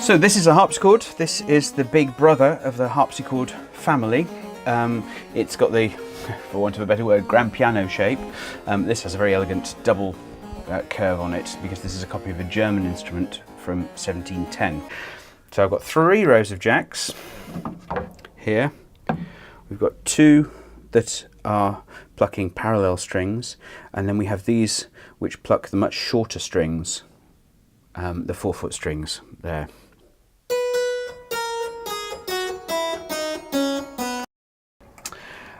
So this is a harpsichord. This is the big brother of the harpsichord family. It's got the, for want of a better word, grand piano shape. This has a very elegant double curve on it because this is a copy of a German instrument from 1710. So I've got 3 rows of jacks here. We've got 2 that are plucking parallel strings, and then we have these which pluck the much shorter strings, the 4-foot strings there.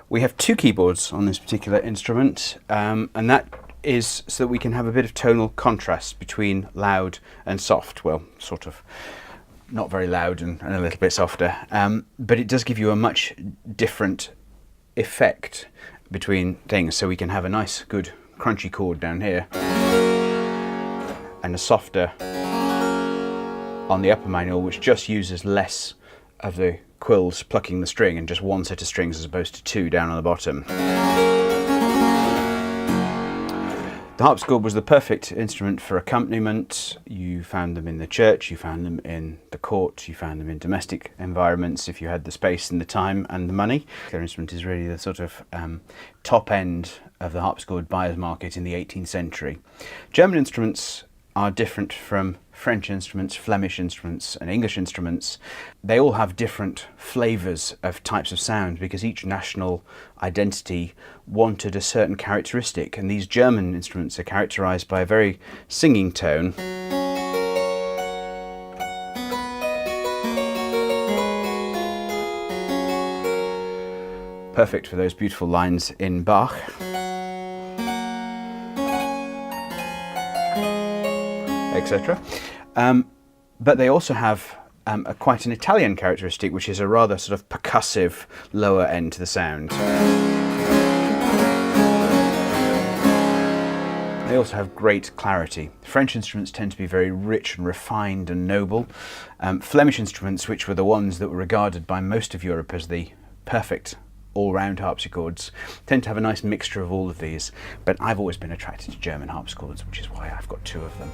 We have 2 keyboards on this particular instrument, and that is so that we can have a bit of tonal contrast between loud and soft. Well, sort of not very loud and a little bit softer, but it does give you a much different effect between things. So we can have a nice, good, crunchy chord down here, and a softer on the upper manual, which just uses less of the quills plucking the string and just 1 set of strings as opposed to 2 down on the bottom. The harpsichord was the perfect instrument for accompaniment. You found them in the church, you found them in the court, you found them in domestic environments if you had the space and the time and the money. Their instrument is really the sort of top end of the harpsichord buyer's market in the 18th century. German instruments are different from French instruments, Flemish instruments and English instruments. They all have different flavours of types of sound because each national identity wanted a certain characteristic, and these German instruments are characterised by a very singing tone. Perfect for those beautiful lines in Bach. Etc. But they also have quite an Italian characteristic, which is a rather sort of percussive lower end to the sound. They also have great clarity. French instruments tend to be very rich and refined and noble. Flemish instruments, which were the ones that were regarded by most of Europe as the perfect all-round harpsichords, tend to have a nice mixture of all of these, but I've always been attracted to German harpsichords, which is why I've got 2 of them.